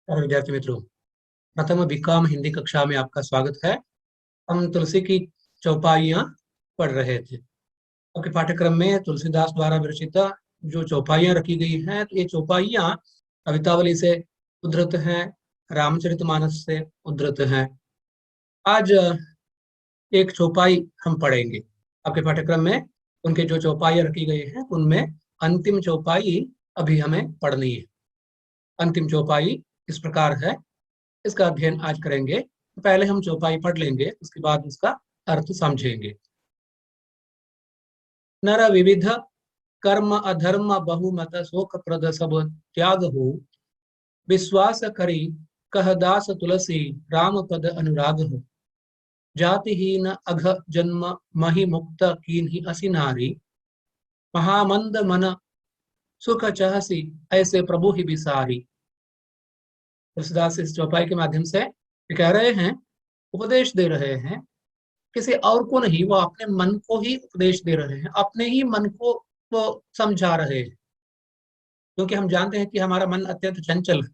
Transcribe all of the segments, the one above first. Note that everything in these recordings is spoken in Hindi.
और विद्यार्थी मित्रों, प्रथम बीकॉम हिंदी कक्षा में आपका स्वागत है। हम तुलसी की चौपाइयाँ पढ़ रहे थे। आपके पाठ्यक्रम में तुलसीदास द्वारा विरचित जो चौपाइयाँ रखी गई हैं, तो ये चौपाइयाँ कवितावली से उद्धृत हैं, रामचरितमानस से उद्धृत हैं। आज एक चौपाई हम पढ़ेंगे। आपके पाठ्यक्रम में उनके जो चौपाइयाँ रखी गई हैं, उनमें अंतिम चौपाई अभी हमें पढ़नी है। अंतिम चौपाई इस प्रकार है, इसका अध्ययन आज करेंगे। पहले हम चौपाई पढ़ लेंगे, उसके बाद उसका अर्थ समझेंगे। नर विविध कर्म अधर्म बहुमत शोक प्रद सब त्याग हो, विश्वास करी कह दास तुलसी राम पद अनुराग हो। जातिहीन अघ जन्म मही मुक्त कीन्ही असी नारी, महामंद मन सुख चहसी ऐसे प्रभु ही बिसारी। तुलसीदास इस चौपाई के माध्यम से कह रहे हैं, उपदेश दे रहे हैं, किसी और को नहीं, वो अपने मन को ही उपदेश दे रहे हैं, अपने ही मन को वो समझा रहे हैं। क्योंकि हम जानते हैं कि हमारा मन अत्यंत चंचल है।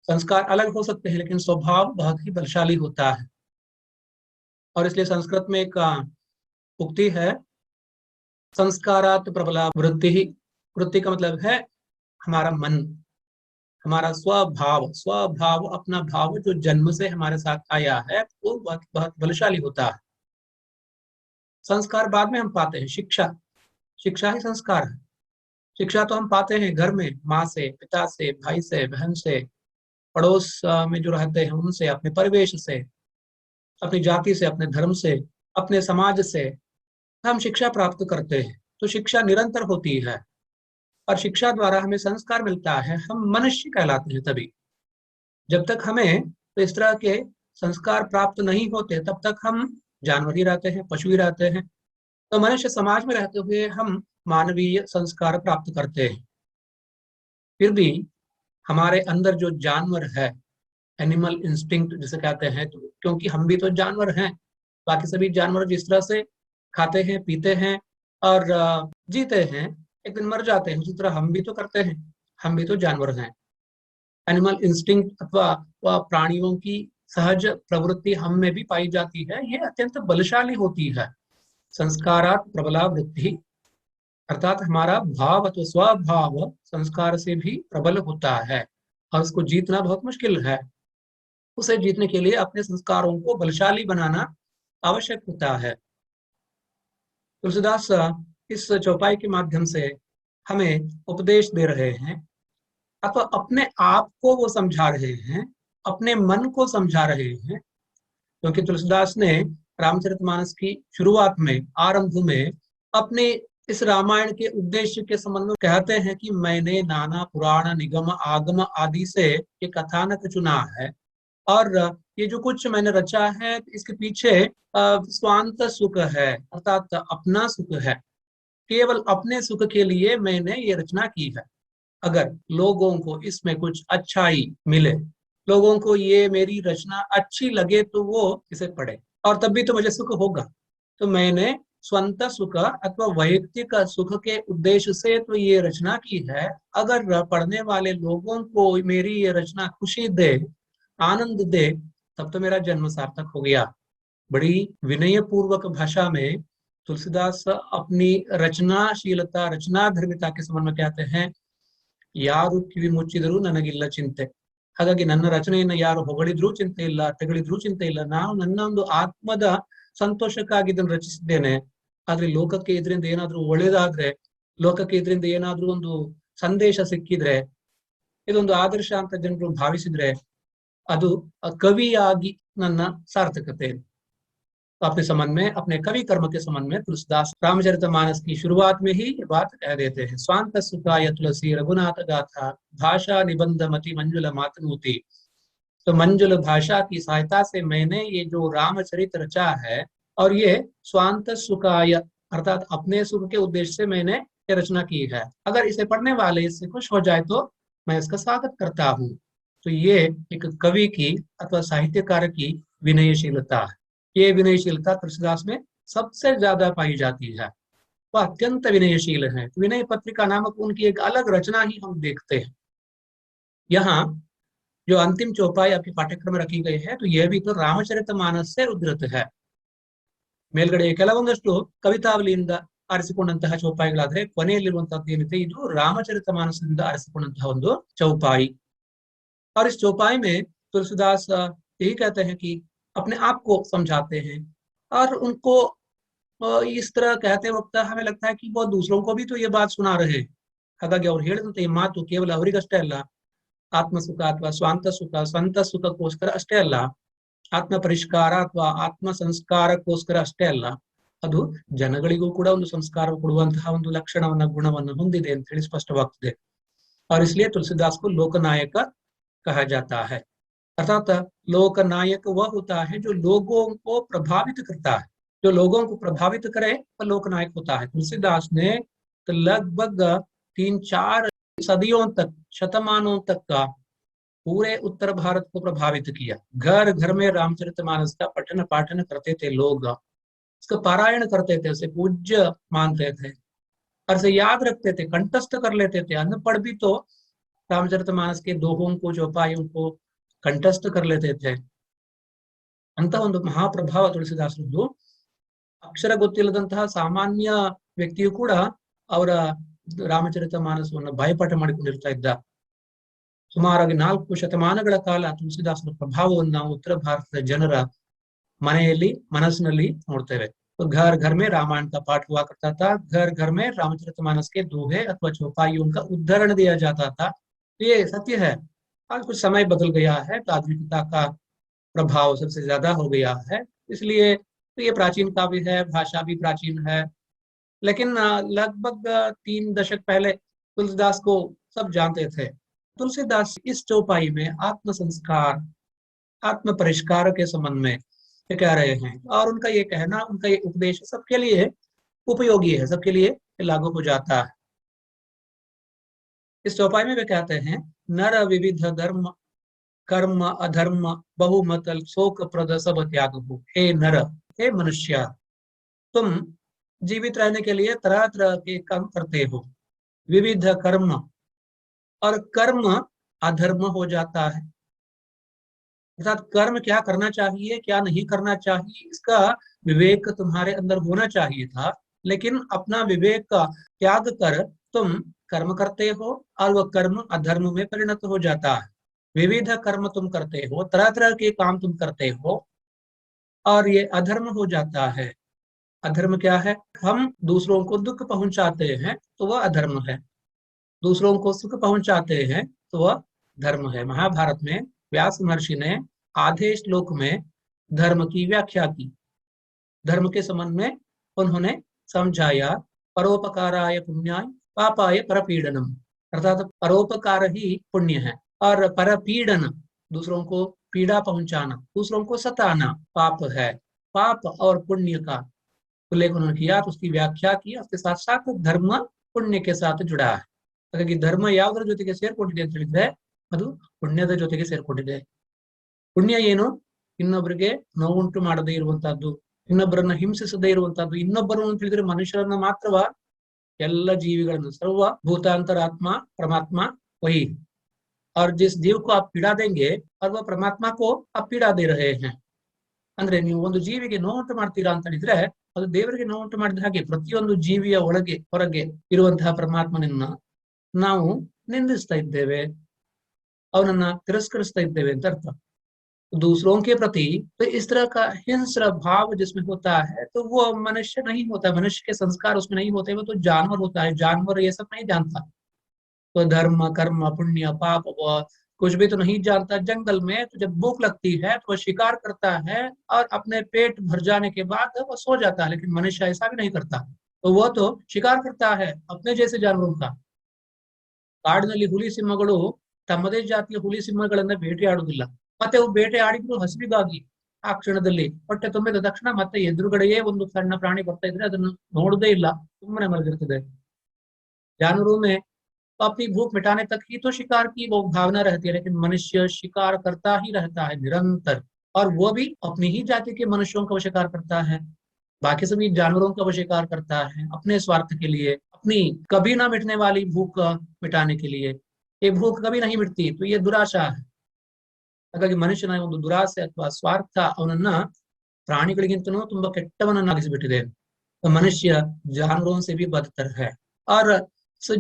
संस्कार अलग हो सकते हैं, लेकिन स्वभाव बहुत ही बलशाली होता है। और इसलिए संस्कृत में एक उक्ति है, संस्कारात प्रबला वृत्ति ही। वृत्ति का मतलब है हमारा मन, हमारा स्वभाव। स्वभाव, अपना भाव जो जन्म से हमारे साथ आया है, वो बहुत बहुत बलशाली होता है। संस्कार बाद में हम पाते हैं। शिक्षा, शिक्षा ही संस्कार है। शिक्षा तो हम पाते हैं घर में, माँ से, पिता से, भाई से, बहन से, पड़ोस में जो रहते हैं उनसे, अपने परिवेश से, अपनी जाति से, अपने धर्म से, अपने समाज से हम शिक्षा प्राप्त करते हैं। तो शिक्षा निरंतर होती है और शिक्षा द्वारा हमें संस्कार मिलता है, हम मनुष्य कहलाते हैं। तभी जब तक हमें तो इस तरह के संस्कार प्राप्त नहीं होते, तब तक हम जानवर ही रहते हैं, पशु ही रहते हैं। तो मनुष्य समाज में रहते हुए हम मानवीय संस्कार प्राप्त करते हैं। फिर भी हमारे अंदर जो जानवर है, एनिमल इंस्टिंक्ट जिसे कहते हैं, तो क्योंकि हम भी तो जानवर हैं, बाकी सभी जानवर जिस तरह से खाते हैं, पीते हैं और जीते हैं, एक दिन मर जाते हैं, उसी तरह हम भी तो करते हैं, हम भी तो जानवर हैं। एनिमल इंस्टिंक्ट अथवा वह प्राणियों की सहज प्रवृत्ति हम में भी पाई जाती है। ये अत्यंत बलशाली होती है। संस्कारात प्रबला वृत्ति, अर्थात हमारा भाव अथवा स्वभाव संस्कार से भी प्रबल होता है और उसको जीतना बहुत मुश्किल है। उसे जीतने के लिए अपने संस्कारों को बलशाली बनाना आवश्यक होता है। तुलसीदास इस चौपाई के माध्यम से हमें उपदेश दे रहे हैं, अथवा अपने आप को वो समझा रहे हैं, अपने मन को समझा रहे हैं। क्योंकि तुलसीदास ने रामचरितमानस की शुरुआत में, आरंभ में, अपने इस रामायण के उद्देश्य के संबंध में कहते हैं कि मैंने नाना पुराण निगम आगम आदि से ये कथानक चुना है और ये जो कुछ मैंने रचा है, इसके पीछे स्वांत सुख है, अर्थात अपना सुख है। केवल अपने सुख के लिए मैंने ये रचना की है। अगर लोगों को इसमें कुछ अच्छाई मिले, लोगों को ये मेरी रचना अच्छी लगे, तो वो इसे पढ़े और तब भी तो मुझे सुख होगा। तो मैंने स्वंत सुख अथवा वैयक्तिक सुख के उद्देश्य से तो ये रचना की है। अगर पढ़ने वाले लोगों को मेरी ये रचना खुशी दे, आनंद दे, तब तो मेरा जन्म सार्थक हो गया। बड़ी विनय पूर्वक भाषा में तुलसीदास अपनी रचनाशीलता, रचनाधर्मिता के संबंध में कहते हैं, ಯಾರು ಕಿವಿ ಮುಚ್ಚಿದರೂ ನನಗಿಲ್ಲ ಚಿಂತೆ, ಹಾಗಾಗಿ ನನ್ನ ರಚನೆಯನ್ನು ಯಾರು ಹೊಗಳಿದ್ರೂ ಚಿಂತೆ ಇಲ್ಲ, ತೆಗಳಿದ್ರೂ ಚಿಂತೆ ಇಲ್ಲ. ನಾನು ನನ್ನ ಒಂದು ಆತ್ಮದ ಸಂತೋಷಕ್ಕಾಗಿ ಇದನ್ನು ರಚಿಸಿದ್ದೇನೆ. ಆದ್ರೆ ಲೋಕಕ್ಕೆ ಇದರಿಂದ ಏನಾದ್ರೂ ಒಳ್ಳೇದಾದ್ರೆ, ಲೋಕಕ್ಕೆ ಇದರಿಂದ ಏನಾದ್ರೂ ಒಂದು ಸಂದೇಶ ಸಿಕ್ಕಿದ್ರೆ, ಇದೊಂದು ಆದರ್ಶ ಅಂತ ಜನರು ಭಾವಿಸಿದ್ರೆ, ಅದು ಕವಿಯಾಗಿ ನನ್ನ ಸಾರ್ಥಕತೆ. अपने संबंध में, अपने कवि कर्म के संबंध में तुलसीदास रामचरितमानस की शुरुआत में ही ये बात कह देते हैं। स्वांत सुखाय तुलसी रघुनाथ गाथा, भाषा निबंध मति मंजुल मातनूति। तो मंजुल भाषा की सहायता से मैंने ये जो रामचरित रचा है, और ये स्वांत सुखाय अर्थात अपने सुख के उद्देश्य से मैंने ये रचना की है। अगर इसे पढ़ने वाले इससे खुश हो जाए तो मैं इसका स्वागत करता हूँ। तो ये एक कवि की अथवा साहित्यकार की विनयशीलता है। ये विनयशीलता तुलसीदास में सबसे ज्यादा पाई जाती है। वह अत्यंत विनयशील है। विनय पत्रिका नामक उनकी एक अलग रचना ही हम देखते हैं। यहाँ जो अंतिम चौपाई आपके पाठ्यक्रम में रखी गई है, तो यह भी तो रामचरितमानस से उद्धृत है. ಮೇಲ್ಗಡೆ ಕೆಲವೊಂದಷ್ಟು ಕವಿತಾವಲಿಯಿಂದ ಆರಿಸಿಕೊಂಡಂತಹ ಚೌಪಾಯಿಗಳಾದ್ರೆ ಕೊನೆಯಲ್ಲಿರುವಂತಹದ್ದು ಏನಿದೆ ಇದು ರಾಮಚರಿತ ಮಾನಸದಿಂದ ಆರಿಸಿಕೊಂಡಂತಹ ಒಂದು ಚೌಪಾಯಿ. और इस चौपाई में तुलसीदास यही कहते हैं कि अपने आप को समझाते हैं और उनको इस तरह कहते वक्त हमें लगता है कि वो दूसरों को भी तो ये बात सुना रहे हैं. ಹಾಗಾಗಿ ಅವ್ರು ಹೇಳಿದಂತೆ ಈ ಮಾತು ಕೇವಲ ಅವರಿಗಷ್ಟೇ ಅಲ್ಲ, ಆತ್ಮಸುಖ ಅಥವಾ ಸ್ವಾಂತ ಸುಖ ಸ್ವಂತ ಸುಖಕ್ಕೋಸ್ಕರ ಅಷ್ಟೇ ಅಲ್ಲ, ಆತ್ಮ ಪರಿಷ್ಕಾರ ಅಥವಾ ಆತ್ಮ ಸಂಸ್ಕಾರಕ್ಕೋಸ್ಕರ ಅಷ್ಟೇ ಅಲ್ಲ, ಅದು ಜನಗಳಿಗೂ ಕೂಡ ಒಂದು ಸಂಸ್ಕಾರ ಕೊಡುವಂತಹ ಒಂದು ಲಕ್ಷಣವನ್ನ ಗುಣವನ್ನು ಹೊಂದಿದೆ ಅಂತ ಹೇಳಿ ಸ್ಪಷ್ಟವಾಗ್ತದೆ. और इसलिए तुलसीदास को लोकनायक कहा जाता है. अर्थात लोकनायक वह होता है जो लोगों को प्रभावित करता है, जो लोगों को प्रभावित करे वह लोकनायक होता है. तुलसीदास ने तो लगभग 3-4 सदियों तक, शतमानों तक का पूरे उत्तर भारत को प्रभावित किया. घर घर में रामचरितमानस का पठन पाठन करते थे लोग, इसका पारायण करते थे, उसे पूज्य मानते थे और से याद रखते थे, कंठस्थ कर लेते थे. अनपढ़ भी तो रामचरितमानस के दोहों को चौपाइयों को कंठस्थ कर लेते थे. ಅಂತ ಒಂದು ಮಹಾಪ್ರಭಾವ ತುಳಸಿದಾಸರದ್ದು. ಅಕ್ಷರ ಗೊತ್ತಿಲ್ಲದಂತಹ ಸಾಮಾನ್ಯ ವ್ಯಕ್ತಿಯು ಕೂಡ ಅವರ ರಾಮಚರಿತ ಮಾನಸವನ್ನು ಬಾಯಿಪಾಠ ಮಾಡಿಕೊಂಡಿರ್ತಾ ಇದ್ದ. ಸುಮಾರಾಗಿ 4 ಶತಮಾನಗಳ ಕಾಲ ತುಳಸಿದಾಸರ ಪ್ರಭಾವವನ್ನು ನಾವು ಉತ್ತರ ಭಾರತದ ಜನರ ಮನೆಯಲ್ಲಿ ಮನಸ್ಸಿನಲ್ಲಿ ನೋಡ್ತೇವೆ. घर घर में रामायण का पाठ हुआ करता था, घर घर में रामचरितमानस के दोहे अथवा चौपाइयों का उद्धरण दिया जाता था. ये सत्य है. आज कुछ समय बदल गया है तो आधुनिकता का प्रभाव सबसे ज्यादा हो गया है, इसलिए तो ये प्राचीन काव्य है, भाषा भी प्राचीन है. लेकिन लगभग 3 दशक पहले तुलसीदास को सब जानते थे. तुलसीदास इस चौपाई में आत्म संस्कार, आत्म परिष्कार के संबंध में कह रहे हैं और उनका ये कहना, उनका ये उपदेश सबके लिए उपयोगी है, सबके लिए लागू हो जाता है. इस चौपाई में वे कहते हैं, नर विविध धर्म कर्म अधर्म बहुमतल शोक प्रद सब त्याग हो. हे नर, हे मनुष्य, तुम जीवित रहने के लिए तरह तरह के काम करते हो. विविध कर्म, और कर्म अधर्म हो जाता है. अर्थात कर्म क्या करना चाहिए क्या नहीं करना चाहिए इसका विवेक तुम्हारे अंदर होना चाहिए था, लेकिन अपना विवेक का त्याग कर तुम कर्म करते हो और वह कर्म अधर्म में परिणत हो जाता है. विविध कर्म तुम करते हो, तरह तरह के काम तुम करते हो और ये अधर्म हो जाता है. अधर्म क्या है? हम दूसरों को दुख पहुंचाते हैं तो वह अधर्म है, दूसरों को सुख पहुंचाते हैं तो वह धर्म है. महाभारत में व्यास महर्षि ने आधे श्लोक में धर्म की व्याख्या की. धर्म के संबंध में उन्होंने समझाया, परोपकाराय पुण्याय पापाय परपीडनम. अर्थात परोपकार ही पुण्य है और परपीडन, दूसरों को पीड़ा पहुंचाना, दूसरों को सताना पाप है. पाप और पुण्य का उल्लेख उन्होंने किया, तो उसकी व्याख्या की. उसके साथ साथ धर्म पुण्य के साथ जुड़ा है. ಹಾಗಾಗಿ ಧರ್ಮ ಯಾವುದರ ಜೊತೆಗೆ ಸೇರ್ಕೊಂಡಿದೆ ಅಂತ ಹೇಳಿದ್ರೆ ಅದು ಪುಣ್ಯದ ಜೊತೆಗೆ ಸೇರ್ಕೊಂಡಿದೆ. ಪುಣ್ಯ ಏನು? ಇನ್ನೊಬ್ಬರಿಗೆ ನೋವುಂಟು ಮಾಡದೇ ಇರುವಂತಹದ್ದು, ಇನ್ನೊಬ್ಬರನ್ನ ಹಿಂಸಿಸದೇ ಇರುವಂತಹದ್ದು. ಇನ್ನೊಬ್ಬರು ಅಂತ ಹೇಳಿದ್ರೆ ಮನುಷ್ಯರನ್ನ ಮಾತ್ರವ, ಎಲ್ಲ ಜೀವಿಗಳನ್ನು, ಸರ್ವ भूतांतरात्मा परमात्मा वही. और जिस जीव को आप पीड़ा देंगे और वह परमात्मा को आप पीड़ा दे रहे हैं. ಅಂದ್ರೆ ನೀವು ಒಂದು ಜೀವಿಗೆ ನೋವುಂಟು ಮಾಡ್ತೀರಾ ಅಂತ ಹೇಳಿದ್ರೆ ಅದು ದೇವರಿಗೆ ನೋವುಂಟು ಮಾಡಿದ ಹಾಗೆ. ಪ್ರತಿಯೊಂದು ಜೀವಿಯ ಒಳಗೆ ಹೊರಗೆ ಇರುವಂತಹ ಪರಮಾತ್ಮನನ್ನ ನಾವು निंदिस्ता इದ್ದೇವೆ, ಅವನನ್ನ ತಿರಸ್ಕರಿಸ್ತಾ ಇದ್ದೇವೆ ಅಂತ ಅರ್ಥ. दूसरों के प्रति तो इस तरह का हिंस्र भाव जिसमें होता है तो वो मनुष्य नहीं होता, मनुष्य के संस्कार उसमें नहीं होते, वो तो जानवर होता है. जानवर ये सब नहीं जानता, तो धर्म कर्म पुण्य पाप वो कुछ भी तो नहीं जानता. जंगल में तो जब भूख लगती है तो वह शिकार करता है और अपने पेट भर जाने के बाद वह सो जाता है. लेकिन मनुष्य ऐसा भी नहीं करता, तो वह तो शिकार करता है अपने जैसे जानवरों का. ಕಾಡಿನಲ್ಲಿ ಹುಲಿ ಸಿಂಹಗಳು ತಮ್ಮದೇ ಜಾತಿಯ ಹುಲಿ ಸಿಂಹಗಳನ್ನ ಬೇಟೆಯಾಡುವುದಿಲ್ಲ. ಮತ್ತೆ ಅವು ಬೇಟೆ ಆಡಿದ್ರು ಹಸಿವಿಗಾಗಿ ಆ ಕ್ಷಣದಲ್ಲಿ ಹೊಟ್ಟೆ ತುಂಬಿದ ತಕ್ಷಣ ಮತ್ತೆ ಎದುರುಗಡೆಯೇ ಒಂದು ಸಣ್ಣ ಪ್ರಾಣಿ ಬರ್ತಾ ಇದ್ರೆ ಅದನ್ನು ನೋಡದೇ ಇಲ್ಲ, ಸುಮ್ಮನೆ ಮಲಗಿರ್ತದೆ. जानवरों में तो अपनी भूख मिटाने तक ही तो शिकार की वो भावना रहती है, लेकिन मनुष्य शिकार करता ही रहता है निरंतर, और वो भी अपनी ही जाति के मनुष्यों का वो शिकार करता है. बाकी सभी जानवरों का वो शिकार करता है अपने स्वार्थ के लिए, अपनी कभी ना मिटने वाली भूख मिटाने के लिए. ये भूख कभी नहीं मिटती, तो ये दुराशा है. ಹಾಗಾಗಿ ಮನುಷ್ಯನ ಒಂದು ದುರಾಸೆ ಅಥವಾ ಸ್ವಾರ್ಥ ಅವನನ್ನ ಪ್ರಾಣಿಗಳಿಗಿಂತನೂ ತುಂಬಾ ಕೆಟ್ಟವನನ್ನಾಗಿಸಿಬಿಟ್ಟಿದೆ. मनुष्य जानवरों से भी बदतर है। और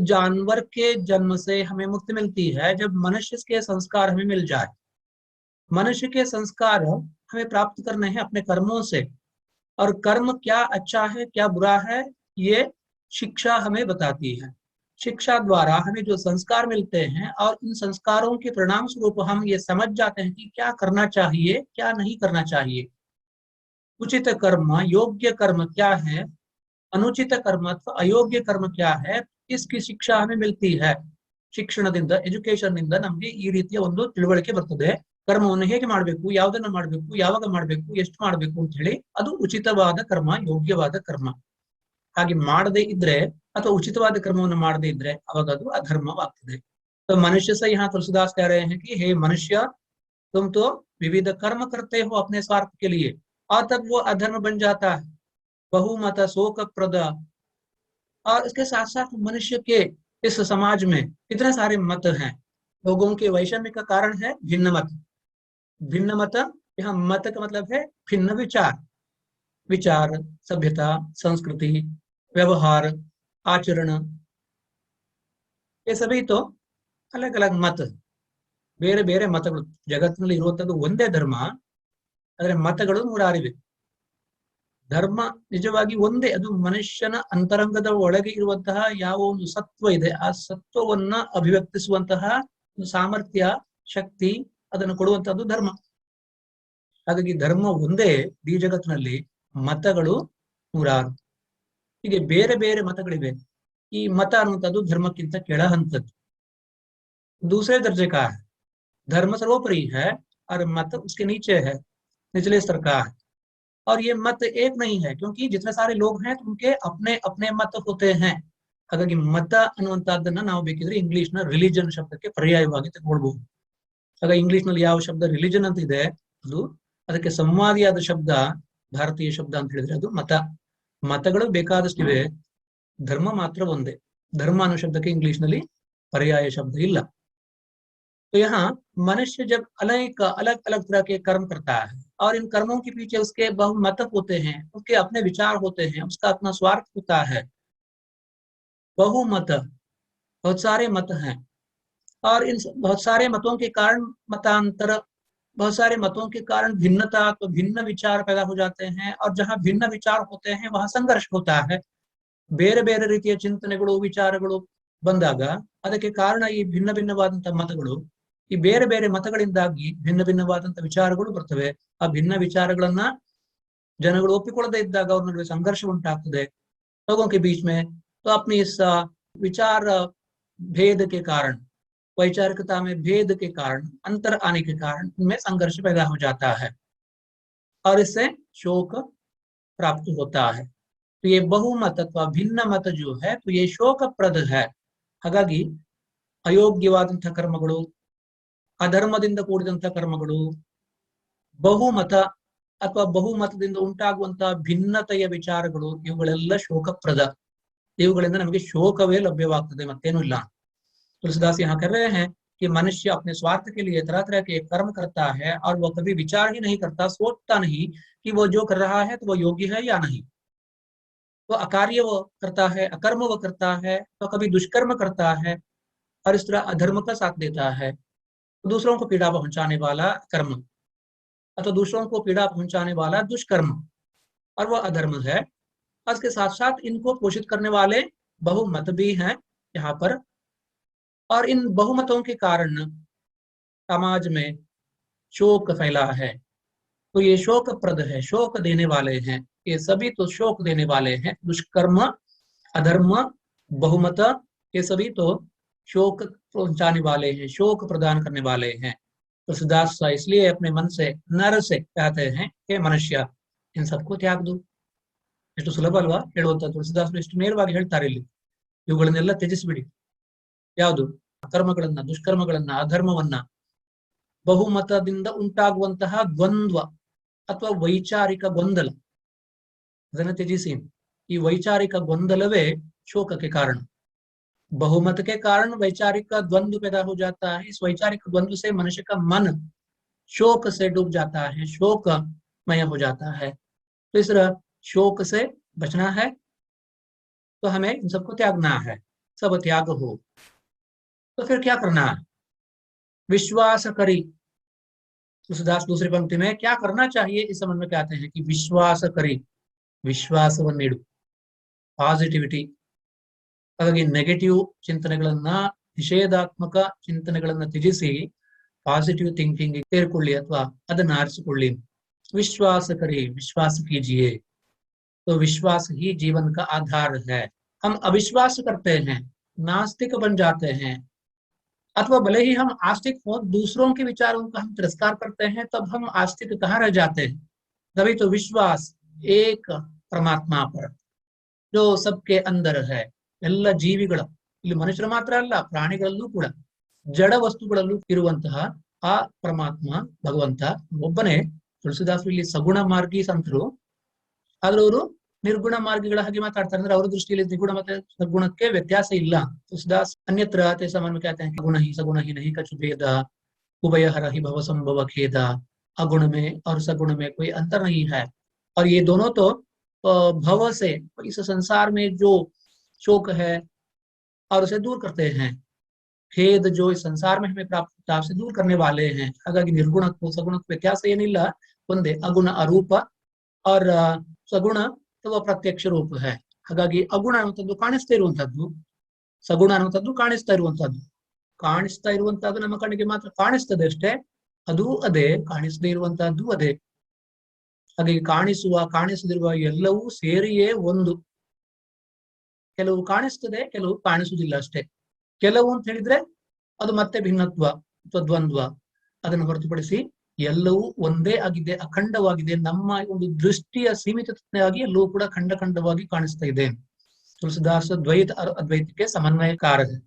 जानवर के जन्म से हमें मुक्ति मिलती है जब मनुष्य के संस्कार हमें मिल जाए। मनुष्य के संस्कार हमें प्राप्त करने हैं अपने कर्मों से, और कर्म क्या अच्छा है क्या बुरा है ये शिक्षा हमें बताती है। शिक्षा द्वारा हमें जो संस्कार मिलते हैं और इन संस्कारों के परिणाम स्वरूप हम ये समझ जाते हैं कि क्या करना चाहिए क्या नहीं करना चाहिए। उचित कर्म योग्य कर्म क्या है, अनुचित कर्म अथवा अयोग्य कर्म क्या है, इसकी ಶಿಕ್ಷಾ हमें मिलती है। ಶಿಕ್ಷಣದಿಂದ ಎಜುಕೇಶನ್ ನಿಂದ ನಮಗೆ ಈ ರೀತಿಯ ಒಂದು ತಿಳುವಳಿಕೆ ಬರ್ತದೆ, ಕರ್ಮವನ್ನು ಹೇಗೆ ಮಾಡಬೇಕು, ಯಾವುದನ್ನ ಮಾಡಬೇಕು, ಯಾವಾಗ ಮಾಡಬೇಕು, ಎಷ್ಟು ಮಾಡಬೇಕು ಅಂತ ಹೇಳಿ। ಅದು ಉಚಿತವಾದ ಕರ್ಮ, ಯೋಗ್ಯವಾದ ಕರ್ಮ। ಹಾಗೆ ಮಾಡದೇ ಇದ್ರೆ ಅಥವಾ ಉಚಿತವಾದ ಕರ್ಮವನ್ನು ಮಾಡದೇ ಇದ್ರೆ ಅವಾಗ ಅದು ಅಧರ್ಮವಾಗ್ತದೆ। तो मनुष्य से यहाँ तुलसीदास कह रहे हैं कि हे मनुष्य, तुम तो विविध कर्म करते हो अपने स्वार्थ के लिए, और तब वो अधर्म बन जाता है। बहुमत शोक प्रद। और इसके साथ साथ मनुष्य के इस समाज में कितने सारे मत हैं। लोगों के वैषम्य का कारण है भिन्न मत। भिन्न मत, यहाँ मत का मतलब है भिन्न विचार। विचार, सभ्यता, संस्कृति, व्यवहार, आचरण, ये सभी तो अलग अलग मत, ಬೇರೆ ಬೇರೆ ಮತಗಳು। ಜಗತ್ತಿನಲ್ಲಿ ಇರುವಂತದ್ದು ಒಂದೇ ಧರ್ಮ, ಆದರೆ ಮತಗಳು ನೂರಾರಿವೆ। ಧರ್ಮ ನಿಜವಾಗಿ ಒಂದೇ, ಅದು ಮನುಷ್ಯನ ಅಂತರಂಗದ ಒಳಗೆ ಇರುವಂತಹ ಯಾವ ಒಂದು ಸತ್ವ ಇದೆ ಆ ಸತ್ವವನ್ನ ಅಭಿವ್ಯಕ್ತಿಸುವಂತಹ ಒಂದು ಸಾಮರ್ಥ್ಯ, ಶಕ್ತಿ, ಅದನ್ನು ಕೊಡುವಂತಹದ್ದು ಧರ್ಮ। ಹಾಗಾಗಿ ಧರ್ಮ ಒಂದೇ ಈ ಜಗತ್ತಿನಲ್ಲಿ, ಮತಗಳು ನೂರಾರು। ಹೀಗೆ ಬೇರೆ ಬೇರೆ ಮತಗಳಿವೆ। ಈ ಮತ ಅನ್ನುವಂಥದ್ದು ಧರ್ಮಕ್ಕಿಂತ ಕೆಳ ಹಂತದ್ದು, दूसरे दर्जे का है। धर्म सर्वोपरि है और मत उसके नीचे है, निचले स्तर का है। और ये मत एक नहीं है, क्योंकि जितने सारे लोग हैं तो उनके अपने अपने मत होते हैं। ಹಾಗಾಗಿ ಮತ ಅನ್ನುವಂತಹದ್ದನ್ನ ನಾವು ಬೇಕಿದ್ರೆ ಇಂಗ್ಲಿಷ್ ನ ರಿಲಿಜನ್ ಶಬ್ದಕ್ಕೆ ಪರ್ಯಾಯವಾಗಿ ತಗೊಳ್ಬಹುದು। ಆಗ ಇಂಗ್ಲಿಷ್ ನಲ್ಲಿ ಯಾವ ಶಬ್ದ ರಿಲಿಜನ್ ಅಂತ ಇದೆ, ಅದು ಅದಕ್ಕೆ ಸಂವಾದಿಯಾದ ಶಬ್ದ, ಭಾರತೀಯ ಶಬ್ದ ಅಂತ ಹೇಳಿದ್ರೆ ಅದು ಮತ। ಮತಗಳು ಬೇಕಾದಷ್ಟಿವೆ, ಧರ್ಮ ಮಾತ್ರ ಒಂದೇ। ಧರ್ಮ ಅನ್ನೋ ಶಬ್ದಕ್ಕೆ ಇಂಗ್ಲಿಷ್ ನಲ್ಲಿ ಪರ್ಯಾಯ ಶಬ್ದ ಇಲ್ಲ। तो यहाँ मनुष्य जब अलग अलग अलग तरह के कर्म करता है और इन कर्मों के पीछे उसके बहुमत होते हैं, उसके अपने विचार होते हैं, उसका अपना स्वार्थ होता है। बहुमत, बहुत सारे मत हैं, और इन बहुत सारे मतों के कारण मतांतर, बहुत सारे मतों के कारण भिन्नता, तो भिन्न विचार पैदा हो जाते हैं। और जहाँ भिन्न विचार होते हैं वहां संघर्ष होता है। ಬೇರೆ ಬೇರೆ ರೀತಿಯ ಚಿಂತನೆಗಳು, ವಿಚಾರಗಳು ಬಂದಾಗ ಅದಕ್ಕೆ ಕಾರಣ ಈ ಭಿನ್ನ ಭಿನ್ನವಾದಂತಹ ಮತಗಳು। ಈ ಬೇರೆ ಬೇರೆ मतಗಳಿಂದಾಗಿ ಭಿನ್ನ ಭಿನ್ನವಾದಂತಹ ವಿಚಾರಗಳು ಬರ್ತವೆ। ಆ ಭಿನ್ನ ವಿಚಾರಗಳನ್ನ ಜನಗಳು ಒಪ್ಪಿಕೊಳ್ಳದೇ ಇದ್ದಾಗ ಅವ್ರ ನಡುವೆ ಸಂಘರ್ಷ ಉಂಟಾಗ್ತದೆ। लोगों के बीच में तो अपनी इस विचार भेद के कारण, वैचारिकता में भेद के कारण, अंतर आने के कारण इनमें संघर्ष पैदा हो जाता है और इससे शोक प्राप्त होता है। तो ये बहुमत अथवा भिन्न मत जो है तो ये ಶೋಕಪ್ರದ है। ಹಾಗಾಗಿ ಅಯೋಗ್ಯವಾದಂತಹ ಕರ್ಮಗಳು, ಅಧರ್ಮದಿಂದ ಕೂಡಿದಂತಹ ಕರ್ಮಗಳು, ಬಹುಮತ ಅಥವಾ ಬಹುಮತದಿಂದ ಉಂಟಾಗುವಂತಹ ಭಿನ್ನತೆಯ ವಿಚಾರಗಳು, ಇವುಗಳೆಲ್ಲ ಶೋಕಪ್ರದ। ಇವುಗಳಿಂದ ನಮಗೆ ಶೋಕವೇ ಲಭ್ಯವಾಗ್ತದೆ, ಮತ್ತೇನೂ ಇಲ್ಲ। तुलसीदास यहाँ कह रहे हैं कि मनुष्य अपने स्वार्थ के लिए तरह तरह के कर्म करता है और वह कभी विचार ही नहीं करता, सोचता नहीं कि वो जो कर रहा है तो वो योग्य है या नहीं। वो अकार्य वो करता है, अकर्म वो करता है, तो कभी दुष्कर्म करता है और इस तरह अधर्म का साथ देता है। तो दूसरों को पीड़ा पहुंचाने वाला कर्म अथवा दूसरों को पीड़ा पहुंचाने वाला दुष्कर्म, और वह अधर्म है। और इसके साथ साथ इनको पोषित करने वाले बहुमत भी हैं यहाँ पर। और इन बहुमतों के कारण समाज में शोक फैला है। तो ये शोकप्रद है, शोक देने वाले हैं। ये सभी तो शोक देने वाले हैं। दुष्कर्म, अधर्म, बहुमत, ये सभी तो शोक पहुंचाने वाले हैं, शोक प्रदान करने वाले हैं। तो तुलसीदास इसलिए अपने मन से, नर से कहते हैं कि मनुष्य इन सबको त्याग दो। ಎಷ್ಟು ಸುಲಭ ಅಲ್ವಾ ಹೇಳುವಂತ? ತುಳಸಿದಾಸರು ಎಷ್ಟು ನೇರವಾಗಿ ಹೇಳ್ತಾರೆ ಇಲ್ಲಿ, ಇವುಗಳನ್ನೆಲ್ಲ ತ್ಯಜಿಸ್ಬಿಡಿ। ಯಾವುದು? ಕರ್ಮಗಳನ್ನ, ದುಷ್ಕರ್ಮಗಳನ್ನ, ಅಧರ್ಮವನ್ನ, ಬಹುಮತದಿಂದ ಉಂಟಾಗುವಂತಹ ದ್ವಂದ್ವ ಅಥವಾ ವೈಚಾರಿಕ ಗೊಂದಲ, ಅದನ್ನು ತ್ಯಜಿಸಿ। ಈ ವೈಚಾರಿಕ ಗೊಂದಲವೇ शोकಕ್ಕೆ कारण। बहुमत के कारण वैचारिक द्वंद्व पैदा हो जाता है। इस वैचारिक द्वंद्व से मनुष्य का मन शोक से डूब जाता है, शोकमय हो जाता है। तो इस तरह शोक से बचना है तो हमें इन सबको त्यागना है, सब त्याग हो। तो फिर क्या करना है? विश्वास करी। तुलसीदास दूसरी पंक्ति में क्या करना चाहिए इस संबंध में कहते हैं कि विश्वास करी, ವಿಶ್ವಾಸವನ್ನಿಡು, ಪಾಸಿಟಿವಿಟಿ। ಹಾಗಾಗಿ ನೆಗೆಟಿವ್ ಚಿಂತನೆಗಳನ್ನ, ನಿಷೇಧಾತ್ಮಕ ಚಿಂತನೆಗಳನ್ನ ತ್ಯಜಿಸಿ ಪಾಸಿಟಿವ್ ಥಿಂಕಿಂಗ್ ಸೇರಿಕೊಳ್ಳಿ ಅಥವಾ ಅದನ್ನ ಆರಿಸಿಕೊಳ್ಳಿ। विश्वास करें, विश्वास कीजिए। तो विश्वास ही जीवन का आधार है। हम अविश्वास करते हैं, नास्तिक बन जाते हैं, अथवा भले ही हम आस्तिक हो, दूसरों के विचारों का हम तिरस्कार करते हैं, तब हम आस्तिक कहाँ रह जाते हैं। तभी तो विश्वास एक परमात्मा पर जो सबके अंदर है, ಎಲ್ಲ ಜೀವಿಗಳ, ಇಲ್ಲಿ ಮನುಷ್ಯರು ಮಾತ್ರ ಅಲ್ಲ ಪ್ರಾಣಿಗಳಲ್ಲೂ ಕೂಡ ಜಡ ವಸ್ತುಗಳಲ್ಲೂ ಇರುವಂತಹ ಆ ಪರಮಾತ್ಮ ಭಗವಂತ ಒಬ್ಬನೇ। ತುಳಸಿದಾಸರು ಇಲ್ಲಿ ಸಗುಣ ಮಾರ್ಗಿ ಸಂತರು, ಆದ್ರೆ ಅವರು ನಿರ್ಗುಣ ಮಾರ್ಗಿಗಳ ಹಾಗೆ ಮಾತಾಡ್ತಾರೆ, ಅಂದ್ರೆ ಅವರ ದೃಷ್ಟಿಯಲ್ಲಿ ದ್ವಿಗುಣ ಮತ್ತೆ ಸಗುಣಕ್ಕೆ ವ್ಯತ್ಯಾಸ ಇಲ್ಲ। ತುಳಸಿದಾಸ್ ಅನ್ಯತ್ರ ಸಾಮಾನ್ಯ कहते हैं गुण ही सगुण ही नहीं कछु भेद, उभय हर ही भव संभव खेद। अगुण में और सगुण में कोई अंतर नहीं है, और ये दोनों तो भव से, इस संसार में जो शोक है और उसे दूर करते हैं, खेद जो इस संसार में हमें प्राप्त होता है उसे दूर करने वाले हैं। ಹಾಗಾಗಿ ನಿರ್ಗುಣಕ್ಕೂ ಸಗುಣಕ್ಕೂ ವ್ಯತ್ಯಾಸ ಏನಿಲ್ಲ, ಒಂದೇ ಅಗುಣ ಅರೂಪ और ಸಗುಣ ಅಥವಾ ಪ್ರತ್ಯಕ್ಷ ರೂಪ है। ಹಾಗಾಗಿ ಅಗುಣ ಅನ್ನುವಂಥದ್ದು ಕಾಣಿಸ್ತಾ ಇರುವಂತದ್ದು, ಸಗುಣ ಅನ್ನುವಂಥದ್ದು ಕಾಣಿಸ್ತಾ ಇರುವಂತದ್ದು। ಕಾಣಿಸ್ತಾ ಇರುವಂತದ್ದು ನಮ್ಮ ಕಣ್ಣಿಗೆ ಮಾತ್ರ ಕಾಣಿಸ್ತದೆ ಅಷ್ಟೇ, ಅದು ಅದೇ, ಕಾಣಿಸದೇ ಇರುವಂತಹದ್ದು ಅದೇ। ಹಾಗಾಗಿ ಕಾಣಿಸುವ ಕಾಣಿಸದಿರುವ ಎಲ್ಲವೂ ಸೇರಿಯೇ ಒಂದು। ಕೆಲವು ಕಾಣಿಸ್ತದೆ, ಕೆಲವು ಕಾಣಿಸುವುದಿಲ್ಲ ಅಷ್ಟೇ। ಕೆಲವು ಅಂತ ಹೇಳಿದ್ರೆ ಅದು ಮತ್ತೆ ಭಿನ್ನತ್ವ ಅಥವಾ ದ್ವಂದ್ವ, ಅದನ್ನು ಹೊರತುಪಡಿಸಿ ಎಲ್ಲವೂ ಒಂದೇ ಆಗಿದೆ, ಅಖಂಡವಾಗಿದೆ। ನಮ್ಮ ಒಂದು ದೃಷ್ಟಿಯ ಸೀಮಿತತೆಯಾಗಿ ಎಲ್ಲವೂ ಕೂಡ ಖಂಡವಾಗಿ ಕಾಣಿಸ್ತಾ ಇದೆ। तुलसीदास द्वैत और अद्वैत के समन्वयकार है,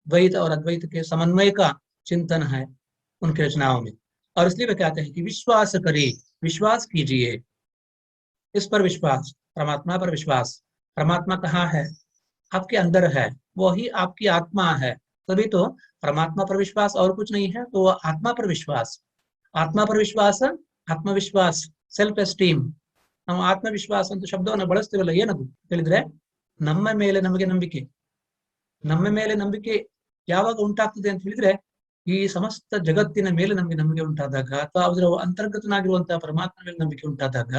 द्वैत और अद्वैत के समन्वय का चिंतन है उनकी रचनाओं में। और इसलिए वे कहते हैं कि विश्वास करिए, विश्वास कीजिए। इस पर विश्वास, परमात्मा पर विश्वास। परमात्मा कहाँ है? आपके अंदर है, वही आपकी आत्मा है। तभी तो परमात्मा पर विश्वास और कुछ नहीं है, तो आत्मा पर विश्वास। आत्मा पर विश्वास, आत्मविश्वास, सेल्फ एस्टीम। ನಾವು ಆತ್ಮವಿಶ್ವಾಸ ಅಂತ ಶಬ್ದವನ್ನು ಬಳಸ್ತೀವಲ್ಲ, ಏನದು ಹೇಳಿದ್ರೆ ನಮ್ಮ ಮೇಲೆ ನಮಗೆ ನಂಬಿಕೆ। ನಮ್ಮ ಮೇಲೆ ನಂಬಿಕೆ ಯಾವಾಗ ಉಂಟಾಗ್ತದೆ ಅಂತ ಹೇಳಿದ್ರೆ, ಈ ಸಮಸ್ತ ಜಗತ್ತಿನ ಮೇಲೆ ನಮಗೆ ಉಂಟಾದಾಗ, ಅಥವಾ ಅದರ ಅಂತರ್ಗತನಾಗಿರುವಂತಹ ಪರಮಾತ್ಮ ಮೇಲೆ ನಂಬಿಕೆ ಉಂಟಾದಾಗ,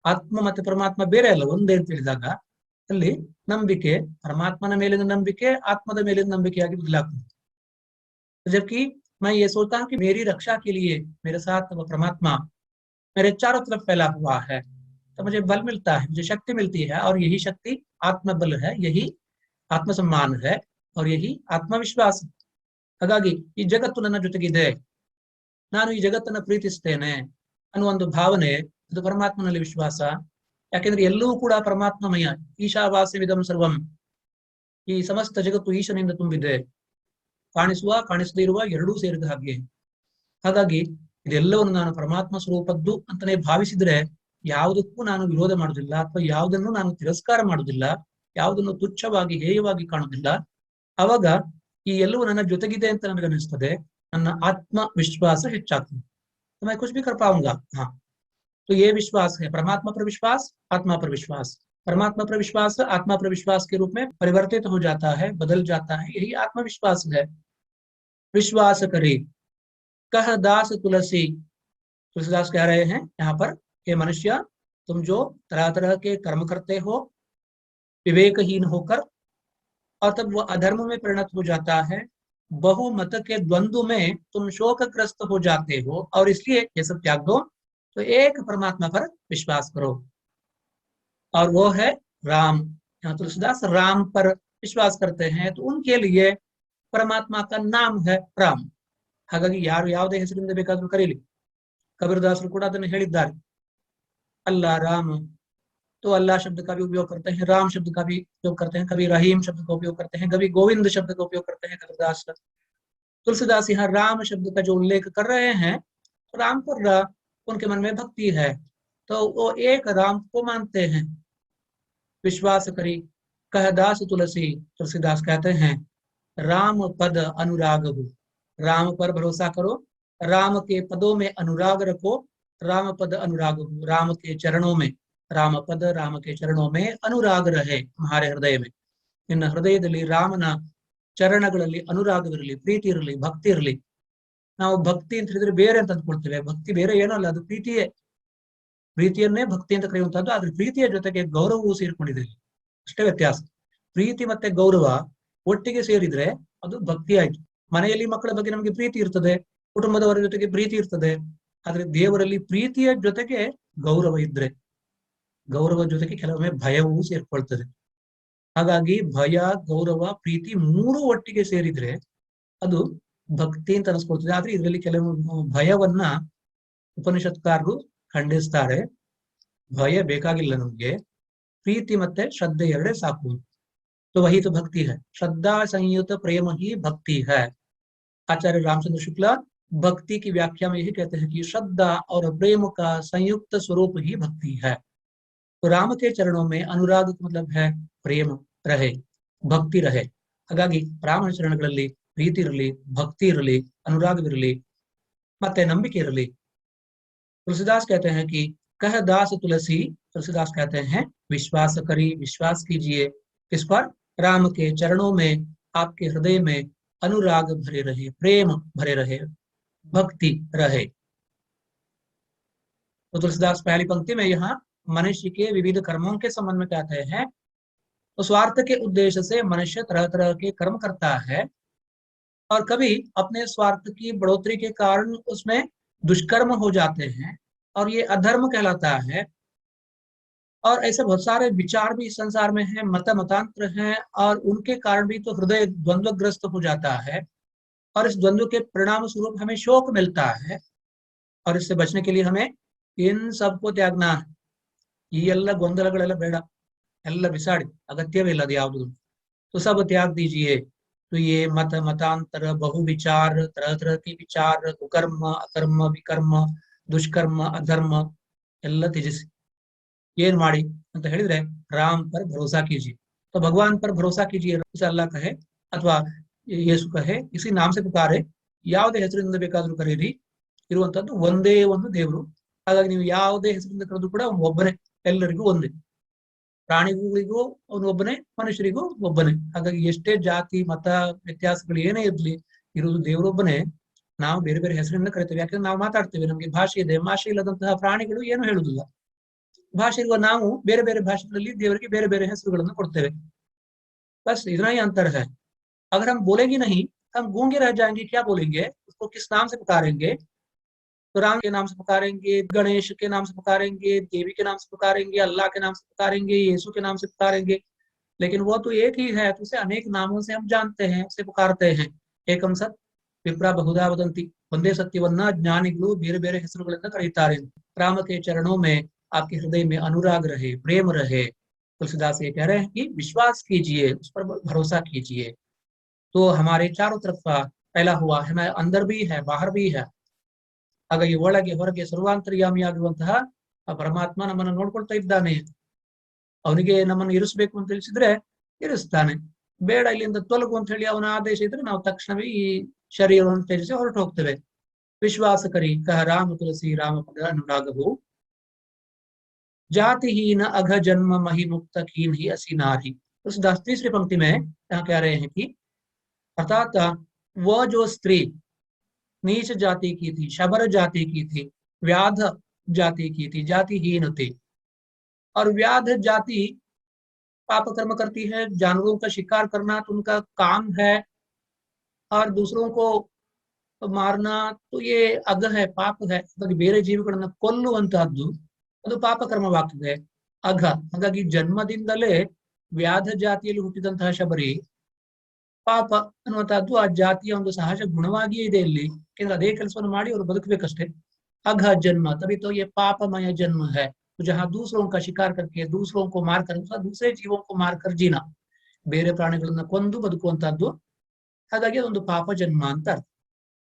ಆತ್ಮ ಮತ್ತೆ ಪರಮಾತ್ಮ ಬೇರೆ ಅಲ್ಲ ಒಂದೇ ಅಂತ ಹೇಳಿದಾಗ, ಅಲ್ಲಿ ನಂಬಿಕೆ परमात्मा ಮೇಲಿನ ನಂಬಿಕೆ ಆತ್ಮದ ಮೇಲಿನ ನಂಬಿಕೆಯಾಗಿ ಬದಲಾಗ್ತದೆ। जबकि मैं ये सोचता हूँ कि मेरी रक्षा के लिए मेरे साथ वो परमात्मा मेरे चारों तरफ फैला हुआ है, तो मुझे बल मिलता है, मुझे शक्ति मिलती है, और यही शक्ति आत्मबल है, यही आत्मसम्मान है, और यही आत्मविश्वास। ಹಾಗಾಗಿ ಈ ಜಗತ್ತು ನನ್ನ ಜೊತೆಗಿದೆ, ನಾನು ಈ ಜಗತ್ತನ್ನು ಪ್ರೀತಿಸ್ತೇನೆ ಅನ್ನುವ ಒಂದು ಭಾವನೆ, ಅದು ಪರಮಾತ್ಮನಲ್ಲಿ ವಿಶ್ವಾಸ। ಯಾಕೆಂದ್ರೆ ಎಲ್ಲವೂ ಕೂಡ ಪರಮಾತ್ಮಮಯ, ಈಶಾವಾಸ್ಯವಿದಂ ಸರ್ವಂ, ಈ ಸಮಸ್ತ ಜಗತ್ತು ಈಶನಿಂದ ತುಂಬಿದೆ, ಕಾಣಿಸುವ ಕಾಣಿಸದೇ ಇರುವ ಎರಡೂ ಸೇರಿದ ಹಾಗೆ। ಹಾಗಾಗಿ ಇದೆಲ್ಲವನ್ನು ನಾನು ಪರಮಾತ್ಮ ಸ್ವರೂಪದ್ದು ಅಂತಾನೆ ಭಾವಿಸಿದ್ರೆ ಯಾವುದಕ್ಕೂ ನಾನು ವಿರೋಧ ಮಾಡುವುದಿಲ್ಲ, ಅಥವಾ ಯಾವುದನ್ನು ನಾನು ತಿರಸ್ಕಾರ ಮಾಡುವುದಿಲ್ಲ, ಯಾವುದನ್ನು ತುಚ್ಛವಾಗಿ ಹೇಯವಾಗಿ ಕಾಣುವುದಿಲ್ಲ। ಅವಾಗ ಈ ಎಲ್ಲವೂ ನನ್ನ ಜೊತೆಗಿದೆ ಅಂತ ನನಗನ್ನಿಸ್ತದೆ, ನನ್ನ ಆತ್ಮ ವಿಶ್ವಾಸ ಹೆಚ್ಚಾಗ್ತದೆ। मैं कुछ भी कर पाऊंगा। हाँ, तो ये विश्वास है, परमात्मा पर विश्वास, आत्मा पर विश्वास। परमात्मा पर विश्वास आत्मा पर विश्वास के रूप में परिवर्तित हो जाता है, बदल जाता है, यही आत्मविश्वास है। विश्वास करे कह दास तुलसी। तुलसीदास कह रहे हैं यहाँ पर, हे मनुष्य, तुम जो तरह तरह के कर्म करते हो विवेकहीन होकर, और तब वो अधर्म में परिणत हो जाता है, बहुमत के द्वंद्व में तुम शोकग्रस्त हो जाते हो, और इसलिए ये सब त्याग दो, तो एक परमात्मा पर विश्वास करो, और वो है राम। यहाँ तुलसीदास राम पर विश्वास करते हैं, तो उनके लिए परमात्मा का नाम है राम। ಹಾಗಾಗಿ ಯಾರು ಯಾವುದೇ ಹೆಸರಿಂದ ಬೇಕಾದ್ರೂ ಕರೀಲಿ, ಕಬೀರದಾಸರು ಕೂಡ ಅದನ್ನು ಹೇಳಿದ್ದಾರೆ। अल्लाह राम, तो अल्लाह शब्द का भी उपयोग करते हैं, राम शब्द का भी उपयोग करते हैं, कभी रहीम शब्द का उपयोग करते हैं, कभी गोविंद शब्द का उपयोग करते हैं कबीरदास। तुलसीदास यहाँ राम शब्द का जो उल्लेख कर रहे हैं, राम पर उनके मन में भक्ति है, तो वो एक राम को मानते हैं। विश्वास करी कह दास तुलसी। तुलसीदास कहते हैं राम पद अनुराग हो, राम पर भरोसा करो, राम के पदों में अनुराग रखो, राम पद अनुराग हो। राम के चरणों में, राम पद राम के चरणों में अनुराग रहे हमारे हृदय में। ನಿನ್ನ ಹೃದಯದಲ್ಲಿ ರಾಮನ ಚರಣಗಳಲ್ಲಿ ಅನುರಾಗವಿರಲಿ, ಪ್ರೀತಿ ಇರಲಿ, ಭಕ್ತಿ ಇರಲಿ. ನಾವು ಭಕ್ತಿ ಅಂತ ಹೇಳಿದ್ರೆ ಬೇರೆ ಅಂತ ಅಂದ್ಕೊಳ್ತೇವೆ. ಭಕ್ತಿ ಬೇರೆ ಏನೋ ಅಲ್ಲ, ಅದು ಪ್ರೀತಿಯೇ. ಪ್ರೀತಿಯನ್ನೇ ಭಕ್ತಿ ಅಂತ ಕರೆಯುವಂತಹದ್ದು. ಆದ್ರೆ ಪ್ರೀತಿಯ ಜೊತೆಗೆ ಗೌರವವು ಸೇರಿಕೊಂಡಿದೆ, ಅಷ್ಟೇ ವ್ಯತ್ಯಾಸ. ಪ್ರೀತಿ ಮತ್ತೆ ಗೌರವ ಒಟ್ಟಿಗೆ ಸೇರಿದ್ರೆ ಅದು ಭಕ್ತಿ ಆಯ್ತು. ಮನೆಯಲ್ಲಿ ಮಕ್ಕಳ ಬಗ್ಗೆ ನಮಗೆ ಪ್ರೀತಿ ಇರ್ತದೆ, ಕುಟುಂಬದವರ ಜೊತೆಗೆ ಪ್ರೀತಿ ಇರ್ತದೆ. ಆದ್ರೆ ದೇವರಲ್ಲಿ ಪ್ರೀತಿಯ ಜೊತೆಗೆ ಗೌರವ ಇದ್ರೆ, ಗೌರವ ಜೊತೆಗೆ ಕೆಲವೊಮ್ಮೆ ಭಯವೂ ಸೇರ್ಕೊಳ್ತದೆ. ಹಾಗಾಗಿ ಭಯ, ಗೌರವ, ಪ್ರೀತಿ ಮೂರು ಒಟ್ಟಿಗೆ ಸೇರಿದ್ರೆ ಅದು ಭಕ್ತಿ ಅಂತ ಅನಿಸ್ಕೊಳ್ತದೆ. ಆದ್ರೆ ಇದರಲ್ಲಿ ಕೆಲವು ಭಯವನ್ನ ಉಪನಿಷತ್ಕಾರರು ಖಂಡಿಸ್ತಾರೆ. ಭಯ ಬೇಕಾಗಿಲ್ಲ ನಮ್ಗೆ, ಪ್ರೀತಿ ಮತ್ತೆ ಶ್ರದ್ಧೆ ಎರಡೇ ಸಾಕು. तो वही तो भक्ति है, श्रद्धा संयुक्त प्रेम ही भक्ति है। आचार्य रामचंद्र शुक्ला भक्ति की व्याख्या में यही कहते हैं कि श्रद्धा और प्रेम का संयुक्त स्वरूप ही भक्ति है। तो राम के चरणों में अनुराग का मतलब है प्रेम रहे, ಭಕ್ತಿ ರಹೆ. ಹಾಗಾಗಿ ರಾಮನ ಚರಣಗಳಲ್ಲಿ ಪ್ರೀತಿ ಇರಲಿ, ಭಕ್ತಿ ಇರಲಿ, ಅನುರಾಗವಿರಲಿ, ಮತ್ತೆ ನಂಬಿಕೆ ಇರಲಿ. तुलसीदास कहते हैं कि कह दास तुलसी, तुलसीदास कहते हैं विश्वास करी, विश्वास कीजिए किस पर? राम के चरणों में, आपके हृदय में अनुराग भरे रहे, प्रेम भरे रहे, भक्ति रहे. तो तुलसीदास पहली पंक्ति में यहाँ मनुष्य के विविध कर्मों के संबंध में कहते हैं. तो स्वार्थ के उद्देश्य से मनुष्य तरह तरह के कर्म करता है और कभी अपने स्वार्थ की बढ़ोतरी के कारण उसमें दुष्कर्म हो जाते हैं और ये अधर्म कहलाता है. और ऐसे बहुत सारे विचार भी संसार में हैं, मतांतर हैं, और उनके कारण भी तो हृदय द्वंद्वग्रस्त हो जाता है और इस द्वंद्व के परिणाम स्वरूप हमें शोक मिलता है. और इससे बचने के लिए हमें इन सबको त्यागना है. ಈ ಎಲ್ಲ ಗೊಂದಲಗಳೆಲ್ಲ ಬೇಡ, ಎಲ್ಲ ಬಿಸಾಡಿ, ಅಗತ್ಯವೇ ಇಲ್ಲ ಅದು ಯಾವುದು. तो सब त्याग दीजिए. तो ये मत मतांतर, बहु विचार, तरह तरह के विचार, कुकर्म, अकर्म, विकर्म, दुष्कर्म, अधर्म ಎಲ್ಲ ತ್ಯಜಿಸಿ. ಏನ್ ಮಾಡಿ ಅಂತ ಹೇಳಿದ್ರೆ ರಾಮ್ पर भरोसा कीजिए. तो भगवान पर भरोसा कीजिए. अल्लाह कहे ಅಥವಾ ಯೇಸು ಕಹೆ, ಇಸಿ ನಾಮ से पुकारे, ಯಾವುದೇ ಹೆಸರಿನಿಂದ ಬೇಕಾದ್ರೂ ಕರೀರಿ, ಇರುವಂತದ್ದು ಒಂದೇ ಒಂದು ದೇವರು. ಹಾಗಾಗಿ ನೀವು ಯಾವುದೇ ಹೆಸರಿಂದ ಕರೆದು ಕೂಡ ಅವನು ಒಬ್ಬನೇ, ಎಲ್ಲರಿಗೂ ಒಂದೇ. ಪ್ರಾಣಿಗಳಿಗೂ ಅವನು ಒಬ್ಬನೇ, ಮನುಷ್ಯರಿಗೂ ಒಬ್ಬನೇ. ಹಾಗಾಗಿ ಎಷ್ಟೇ ಜಾತಿ ಮತ ವ್ಯತ್ಯಾಸಗಳು ಏನೇ ಇರ್ಲಿ, ಇರುವುದು ದೇವರೊಬ್ಬನೇ. ನಾವು ಬೇರೆ ಬೇರೆ ಹೆಸರಿಂದ ಕರಿತೇವೆ, ಯಾಕಂದ್ರೆ ನಾವು ಮಾತಾಡ್ತೇವೆ, ನಮ್ಗೆ ಭಾಷೆ ಇದೆ. ಭಾಷೆ ಇಲ್ಲದಂತಹ ಪ್ರಾಣಿಗಳು ಏನು ಹೇಳುದಿಲ್ಲ. ಭಾಷೆ ಇರುವ ನಾವು ಬೇರೆ ಬೇರೆ ಭಾಷೆಗಳಲ್ಲಿ ದೇವರಿಗೆ ಬೇರೆ ಬೇರೆ ಹೆಸರುಗಳನ್ನು ಕೊಡ್ತೇವೆ. बस इतना ही अंतर है. अगर हम बोलेंगे नहीं, हम गूंगे रह जाएंगे. क्या बोलेंगे? उसको किस नाम से पुकारेंगे? तो राम के नाम से पुकारेंगे, गणेश के नाम से पुकारेंगे, देवी के नाम से पुकारेंगे, अल्लाह के नाम से पुकारेंगे, यीशु के नाम से पुकारेंगे. लेकिन वो तो एक ही है, तो उसे अनेक नामों से हम जानते हैं, उसे पुकारते हैं. ಏಕಂ ಸತ್ ವಿಪ್ರ ಬಹುಧಾ ವದಂತಿ. ಒಂದೇ ಸತ್ಯವನ್ನ ಜ್ಞಾನಿಗಳು ಬೇರೆ ಬೇರೆ ಹೆಸರುಗಳಿಂದ ಕರೀತಾರೆ. राम के चरणों में आपके हृदय में अनुराग रहे, प्रेम रहे. तुलसीदास ये कह रहे हैं कि विश्वास कीजिए, उस पर भरोसा कीजिए. तो हमारे चारों तरफ फैला हुआ है, हमारे अंदर भी है, बाहर भी है. ಹಾಗಾಗಿ ಒಳಗೆ ಹೊರಗೆ ಸರ್ವಾಂತರ್ಯಾಮಿಯಾಗಿರುವಂತಹ ಆ ಪರಮಾತ್ಮ ನಮ್ಮನ್ನು ನೋಡ್ಕೊಳ್ತಾ ಇದ್ದಾನೆ. ಅವನಿಗೆ ನಮ್ಮನ್ನು ಇರಿಸಬೇಕು ಅಂತ ತಿಳಿಸಿದ್ರೆ ಇರಿಸ್ತಾನೆ. ಬೇಡ ಇಲ್ಲಿಂದ ತೊಲಗು ಅಂತ ಹೇಳಿ ಅವನ ಆದೇಶ ಇದ್ರೆ ನಾವು ತಕ್ಷಣವೇ ಈ ಶರೀರವನ್ನು ತ್ಯಜಿಸಿ ಹೊರಟು ಹೋಗ್ತೇವೆ. ವಿಶ್ವಾಸ ಕರಿ ಕಹ ರಾಮ ತುಳಸಿ ರಾಮ ಪದ ಅನುರಾಗವು. जातिहीन अघ जन्म मही मुक्त कीन ही असी नारी. उस 10वीं पंक्ति में यहाँ कह रहे हैं कि अर्थात वह जो स्त्री नीच जाति की थी, शबर जाति की थी, व्याध जाति की थी, जातिहीन थी. और व्याध जाति पाप कर्म करती है, जानवरों का शिकार करना तो उनका काम है, और दूसरों को मारना तो ये अघ है, पाप है. ಬೇರೆ ಜೀವಿಗಳನ್ನ ಕೊಲ್ಲುವಂತಹದ್ದು ಅದು ಪಾಪ ಕರ್ಮವಾಗ್ತದೆ, ಅಘ. ಹಾಗಾಗಿ ಜನ್ಮದಿಂದಲೇ ವ್ಯಾಧ ಜಾತಿಯಲ್ಲಿ ಹುಟ್ಟಿದಂತಹ ಶಬರಿ ಪಾಪ ಅನ್ನುವಂತಹದ್ದು ಆ ಜಾತಿಯ ಒಂದು ಸಹಜ ಗುಣವಾಗಿಯೇ ಇದೆ ಇಲ್ಲಿ. ಯಾಕಂದ್ರೆ ಅದೇ ಕೆಲಸವನ್ನು ಮಾಡಿ ಅವರು ಬದುಕಬೇಕಷ್ಟೇ. अघ जन्म, तभी तो ये पापमय जन्म है. तो जहाँ दूसरों का शिकार करके, दूसरों को मार कर, दूसरे जीवों को मार कर जीना, ಬೇರೆ ಪ್ರಾಣಿಗಳನ್ನ ಕೊಂದು ಬದುಕುವಂತಹದ್ದು. ಹಾಗಾಗಿ ಅದೊಂದು ಪಾಪ ಜನ್ಮ ಅಂತ ಅರ್ಥ.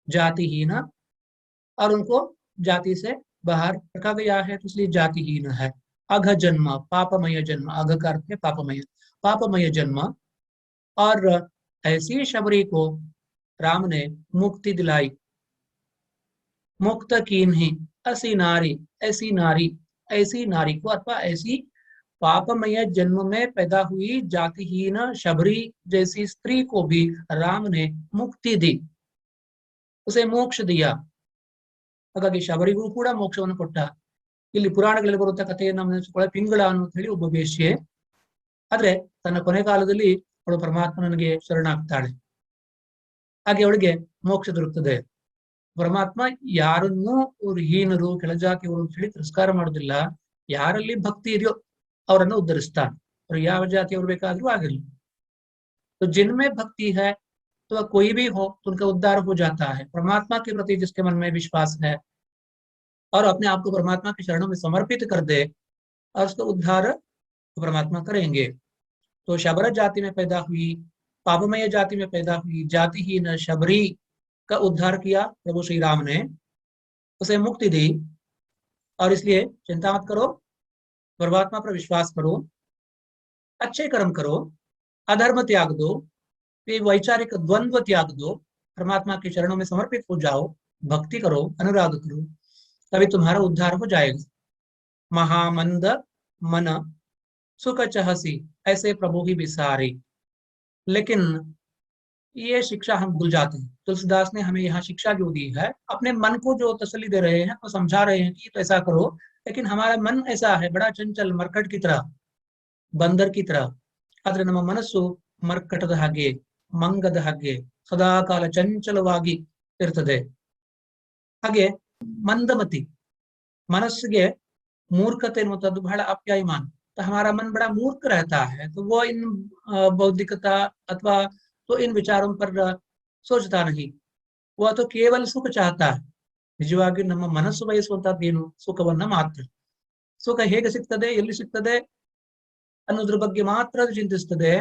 जातिहीन, और उनको जाति से बाहर रखा गया है, तो इसलिए जातिहीन है. अघ जन्म, पापमय जन्म. अघ का अर्थ है पापमय, पापमय जन्म. और ऐसी शबरी को राम ने मुक्ति दिलाई. मुक्त कीन्ही ऐसी नारी, ऐसी नारी को अथवा ऐसी पापमय जन्म में पैदा हुई जातिहीन शबरी जैसी स्त्री को भी राम ने मुक्ति दी, उसे मोक्ष दिया। ಹಾಗಾಗಿ ಶಬರಿಗೂ ಕೂಡ ಮೋಕ್ಷವನ್ನು ಕೊಟ್ಟ. ಇಲ್ಲಿ ಪುರಾಣಗಳಲ್ಲಿ ಬರುವಂತಹ ಕಥೆಯನ್ನು ಗಮನಿಸಿಕೊಳ್ಳ ಪಿಂಗಳ ಅಂತ ಹೇಳಿ ಒಬ್ಬ ವೇಶ್ಯೆ, ಆದ್ರೆ ತನ್ನ ಕೊನೆ ಕಾಲದಲ್ಲಿ ಅವಳು ಪರಮಾತ್ಮನಿಗೆ ಶರಣಾಗ್ತಾಳೆ. ಹಾಗೆ ಅವಳಿಗೆ ಮೋಕ್ಷ ದೊರಕುತ್ತದೆ. ಪರಮಾತ್ಮ ಯಾರನ್ನೂ ಅವರು ಹೀನರು ಕೆಳಜಾತಿಯವರು ಅಂತ ಹೇಳಿ ತಿರಸ್ಕಾರ ಮಾಡುದಿಲ್ಲ. ಯಾರಲ್ಲಿ ಭಕ್ತಿ ಇದೆಯೋ ಅವರನ್ನು ಉದ್ಧರಿಸ್ತಾನೆ. ಅವರು ಯಾವ ಜಾತಿಯವರು ಬೇಕಾದ್ರೂ ಆಗಿರಲಿ. तो जिनमें भक्ति है तो वह कोई भी हो तो उनका उद्धार हो जाता है। परमात्मा के प्रति जिसके मन में विश्वास है और अपने आप को परमात्मा के चरणों में समर्पित कर दे और उसका उद्धार परमात्मा करेंगे। तो शबर जाति में पैदा हुई, पापमय जाति में पैदा हुई जातिहीन शबरी का उद्धार किया प्रभु श्री राम ने, उसे मुक्ति दी। और इसलिए चिंता मत करो, परमात्मा पर विश्वास करो, अच्छे कर्म करो, अधर्म त्याग दो, वैचारिक द्वंद्व त्याग दो, परमात्मा के चरणों में समर्पित हो जाओ, भक्ति करो, अनुराग करो, तभी तुम्हारा उद्धार हो जाएगा। महामंद मन सुख चहसी ऐसे प्रभु ही विसारी। लेकिन ये शिक्षा हम भूल जाते हैं। तुलसीदास ने हमें यहाँ शिक्षा जो दी है, अपने मन को जो तसल्ली दे रहे हैं, वो समझा रहे हैं कि तो ऐसा करो, लेकिन हमारा मन ऐसा है बड़ा चंचल, मरकट की तरह, बंदर की तरह। आದ್ರೆ ನಮ್ಮ ಮನಸ್ಸು ಮರ್ಕಟದ ಹಾಗೆ, ಮಂಗದ ಹಾಗೆ ಸದಾ ಕಾಲ ಚಂಚಲವಾಗಿ ಇರ್ತದೆ. ಹಾಗೆ ಮಂದಮತಿ मनस्गे मूर्खते ಅನ್ನುವಂಥದ್ದು ಬಹಳ ಅಪ್ಯಾಯಮಾನ। तो हमारा मन बड़ा मूर्ख रहता है, तो वो इन बौद्धिकता अथवा तो इन विचारों पर सोचता नहीं, वह तो केवल सुख चाहता है। ನಿಜವಾಗಿ ನಮ್ಮ ಮನಸ್ಸು ಬಯಸುವಂತದ್ದು ಏನು? ಸುಖವನ್ನ ಮಾತ್ರ. ಸುಖ ಹೇಗೆ ಸಿಗ್ತದೆ, ಎಲ್ಲಿ ಸಿಗ್ತದೆ ಅನ್ನೋದ್ರ ಬಗ್ಗೆ ಮಾತ್ರ ಚಿಂತಿಸ್ತದೆ.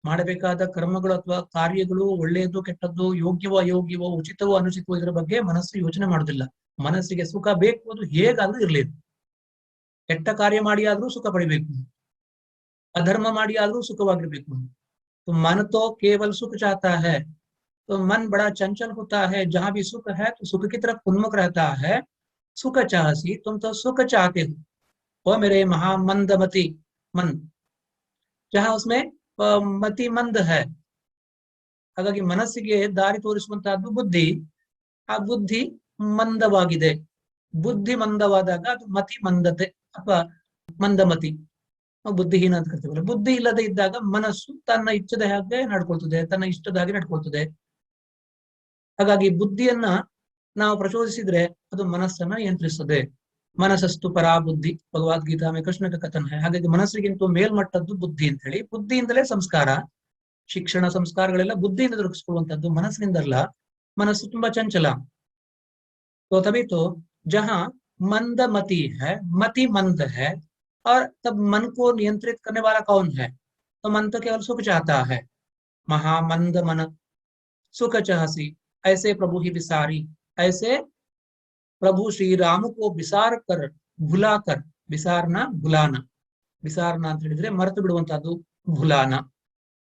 ಮಾಡಬೇಕಾದ ಕರ್ಮಗಳು ಅಥವಾ ಕಾರ್ಯಗಳು ಒಳ್ಳೆಯದು ಕೆಟ್ಟದ್ದು, ಯೋಗ್ಯವೋ ಅಯೋಗ್ಯವೋ, ಉಚಿತವೋ ಅನುಚಿತವೋ ಇದರ ಬಗ್ಗೆ ಮನಸ್ಸು ಯೋಚನೆ ಮಾಡುದಿಲ್ಲ. ಮನಸ್ಸಿಗೆ ಸುಖ ಬೇಕು, ಅದು ಹೇಗಾದ್ರೂ ಇರ್ಲಿ, ಕೆಟ್ಟ ಕಾರ್ಯ ಮಾಡಿ ಆದ್ರೂ ಸುಖ ಪಡಿಬೇಕು, अधर्म ಮಾಡಿ ಆದ್ರೂ ಸುಖವಾಗಿರ್ಬೇಕು। तो मन तो केवल सुख चाहता है, तो मन बड़ा चंचल होता है। जहां भी सुख है तो सुख की तरफ उन्मुख रहता है। सुख चाहसी, तुम तो सुख चाहते हो, वो मेरे महामंदमती मन, जहां उसमें मति मंद है। ಹಾಗಾಗಿ ಮನಸ್ಸಿಗೆ ದಾರಿ ತೋರಿಸುವಂತಹದ್ದು ಬುದ್ಧಿ, ಆ ಬುದ್ಧಿ ಮಂದವಾಗಿದೆ। ಬುದ್ಧಿ ಮಂದವಾದಾಗ ಅದು ಮತಿ ಮಂದತೆ ಅಥವಾ ಮಂದಮತಿ, ಬುದ್ಧಿಹೀನ ಅಂತ ಕರಿತೀವಲ್ಲ। ಬುದ್ಧಿ ಇಲ್ಲದೆ ಇದ್ದಾಗ ಮನಸ್ಸು ತನ್ನ ಇಚ್ಛದ ಹಾಗೆ ನಡ್ಕೊಳ್ತದೆ, ತನ್ನ ಇಷ್ಟದ ಹಾಗೆ ನಡ್ಕೊಳ್ತದೆ। ಹಾಗಾಗಿ ಬುದ್ಧಿಯನ್ನ ನಾವು ಪ್ರಚೋದಿಸಿದ್ರೆ ಅದು ಮನಸ್ಸನ್ನ ನಿಯಂತ್ರಿಸ್ತದೆ। ಮನಸ್ಸಸ್ತು ಪರಾ ಬುದ್ಧಿ, ಭಗವದ್ಗೀತಾ में ಕೃಷ್ಣ का ಕಥನ है। ಹಾಗಾಗಿ ಮನಸ್ಸಿಗಿಂತ ಮೇಲ್ಮಟ್ಟದ್ದು ಬುದ್ಧಿ ಅಂತ ಹೇಳಿ, ಬುದ್ಧಿಯಿಂದಲೇ ಸಂಸ್ಕಾರ, ಶಿಕ್ಷಣ ಸಂಸ್ಕಾರಗಳೆಲ್ಲ ಬುದ್ಧಿಯಿಂದ ದೊರಕಿಸಿಕೊಳ್ಳುವಂತದ್ದು, ಮನಸ್ಸಿನಿಂದಲ್ಲ। ಮನಸ್ಸು ತುಂಬಾ ಚಂಚಲ। तो तभी तो जहां मंदमति है, मति मंद है, और तब मन को नियंत्रित करने वाला कौन है? तो मन तो केवल सुख चाहता है। महामंद मन सुख चाहसी ऐसे प्रभु ही विसारी, ऐसे प्रभु श्री राम को विसार कर, भुला कर, विसारना भुलाना, विसारना ಅಂತ ಹೇಳಿದ್ರೆ ಮರೆತು ಬಿಡುವಂತದ್ದು, भुलाना।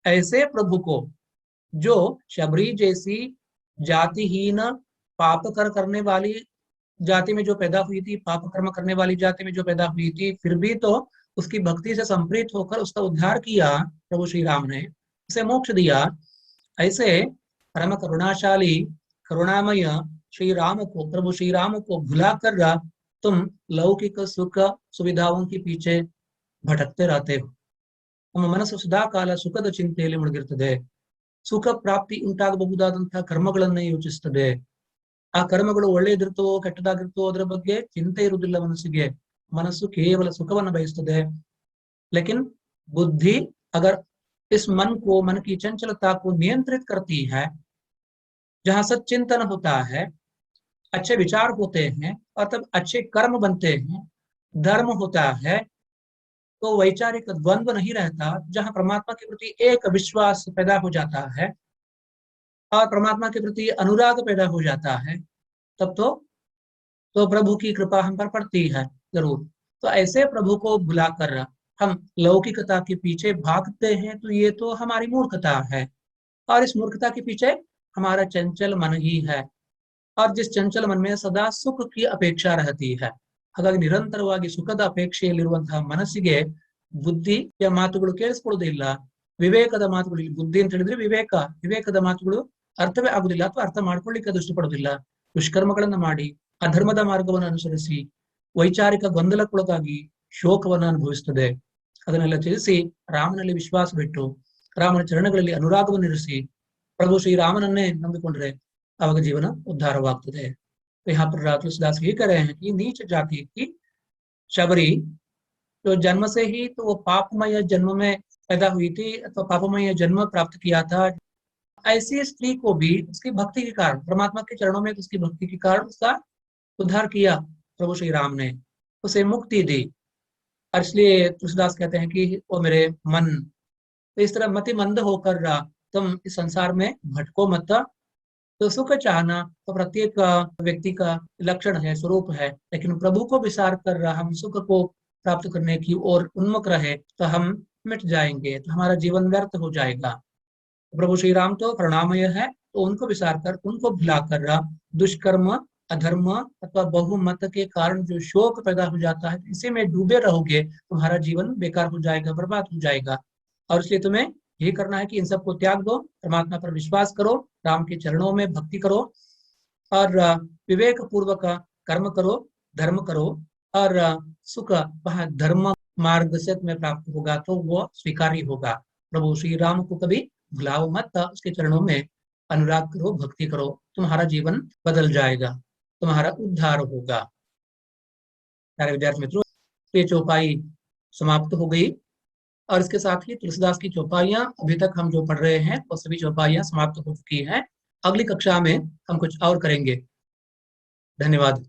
ऐसे प्रभु को जो शबरी जैसी जातिहीन पाप कर करने वाली जाति में जो पैदा हुई थी, पाप कर्म करने वाली जाति में जो पैदा हुई थी, फिर भी तो उसकी भक्ति से संप्रीत होकर उसका उद्धार किया प्रभु श्री राम ने, उसे मोक्ष दिया। ऐसे परम करुणाशाली करुणामय श्री राम को, प्रभु श्री राम को भुलाकर तुम लौकिक सुख सुविधाओं के पीछे भटकते रहते हो। ನಮ್ಮ ಮನಸ್ಸು ಸದಾ ಕಾಲ ಸುಖದ ಚಿಂತೆಯಲ್ಲಿ ಮುಳುಗಿರ್ತದೆ, ಸುಖ ಪ್ರಾಪ್ತಿ ಉಂಟಾಗಬಹುದಾದಂತಹ ಕರ್ಮಗಳನ್ನೇ ಯೋಚಿಸ್ತದೆ। ಆ ಕರ್ಮಗಳು ಒಳ್ಳೆಯದಿರ್ತವೋ ಕೆಟ್ಟದಾಗಿರ್ತವೋ ಅದರ ಬಗ್ಗೆ ಚಿಂತೆ ಇರುವುದಿಲ್ಲ ಮನಸ್ಸಿಗೆ, ಮನಸ್ಸು ಕೇವಲ ಸುಖವನ್ನು ಬಯಸ್ತದೆ। लेकिन बुद्धि अगर इस मन को, मन की चंचलता को नियंत्रित करती है, जहां सच्चिंतन होता है, अच्छे विचार होते हैं और तब अच्छे कर्म बनते हैं, धर्म होता है, तो वैचारिक द्वंद्व नहीं रहता, जहां परमात्मा के प्रति एक विश्वास पैदा हो जाता है और परमात्मा के प्रति अनुराग पैदा हो जाता है, तब तो प्रभु की कृपा हम पर पड़ती है जरूर। तो ऐसे प्रभु को भुलाकर हम लौकिकता के पीछे भागते हैं, तो ये तो हमारी मूर्खता है, और इस मूर्खता के पीछे हमारा चंचल मन ही है। और जिस चंचल मन में सदा सुख की अपेक्षा रहती है, ಹಾಗಾಗಿ ನಿರಂತರವಾಗಿ ಸುಖದ ಅಪೇಕ್ಷೆಯಲ್ಲಿರುವಂತಹ ಮನಸ್ಸಿಗೆ ಬುದ್ಧಿಯ ಮಾತುಗಳು ಕೇಳಿಸ್ಕೊಳ್ಳೋದಿಲ್ಲ. ವಿವೇಕದ ಮಾತುಗಳು, ಇಲ್ಲಿ ಬುದ್ಧಿ ಅಂತ ಹೇಳಿದ್ರೆ ವಿವೇಕ, ವಿವೇಕದ ಮಾತುಗಳು ಅರ್ಥವೇ ಆಗುದಿಲ್ಲ ಅಥವಾ ಅರ್ಥ ಮಾಡ್ಕೊಳ್ಳಿಕ್ಕೆ ಅದು ಇಷ್ಟಪಡೋದಿಲ್ಲ. ದುಷ್ಕರ್ಮಗಳನ್ನ ಮಾಡಿ ಅಧರ್ಮದ ಮಾರ್ಗವನ್ನು ಅನುಸರಿಸಿ ವೈಚಾರಿಕ ಗೊಂದಲಕ್ಕೊಳಗಾಗಿ ಶೋಕವನ್ನು ಅನುಭವಿಸುತ್ತದೆ. ಅದನ್ನೆಲ್ಲ ತಿಳಿಸಿ ರಾಮನಲ್ಲಿ ವಿಶ್ವಾಸ ಬಿಟ್ಟು ರಾಮನ ಚರಣಗಳಲ್ಲಿ ಅನುರಾಗವನ್ನು ಇರಿಸಿ ಪ್ರಭು ಶ್ರೀರಾಮನನ್ನೇ ನಂಬಿಕೊಂಡ್ರೆ ಆವಾಗ ಜೀವನ ಉದ್ಧಾರವಾಗ್ತದೆ. यहाँ पर तुलसीदास यही कह रहे हैं कि नीच जाति की शबरी जो जन्म से ही तो वो पापमय जन्म में पैदा हुई थी अथवा पापमय जन्म प्राप्त किया था, ऐसी स्त्री को भी उसकी भक्ति के कारण, परमात्मा के चरणों में उसकी भक्ति के कारण उसका उद्धार किया प्रभु श्री राम ने, उसे मुक्ति दी। और इसलिए तुलसीदास कहते हैं कि वो मेरे मन, तो इस तरह मति मंद होकर तुम इस संसार में भटको मत। तो सुख चाहना तो प्रत्येक व्यक्ति का लक्षण है, स्वरूप है, लेकिन प्रभु को विचार कर हम सुख को प्राप्त करने की ओर उन्मुख रहे तो हम मिट जाएंगे, तो हमारा जीवन व्यर्थ हो जाएगा। प्रभु श्री राम तो करुणामय है, तो उनको विचार कर, उनको भुलाकर दुष्कर्म, अधर्म अथवा बहुमत के कारण जो शोक पैदा हो जाता है, इसी में डूबे रहोगे, तुम्हारा जीवन बेकार हो जाएगा, बर्बाद हो जाएगा। और इसलिए तुम्हें यही करना है कि इन सबको त्याग दो, परमात्मा पर विश्वास करो, राम के चरणों में भक्ति करो और विवेक पूर्वक कर्म करो, धर्म करो, और सुख वह धर्म मार्ग से तुम्हें प्राप्त होगा तो वो स्वीकार्य होगा। प्रभु श्री राम को कभी भुलाओ मत, उसके चरणों में अनुराग करो, भक्ति करो, तुम्हारा जीवन बदल जाएगा, तुम्हारा उद्धार होगा। प्यारे विद्यार्थी मित्रों, ये चौपाई समाप्त हो गई और इसके साथ ही तुलसीदास की चौपाइयां अभी तक हम जो पढ़ रहे हैं वो सभी चौपाइयां समाप्त हो चुकी हैं। अगली कक्षा में हम कुछ और करेंगे। धन्यवाद।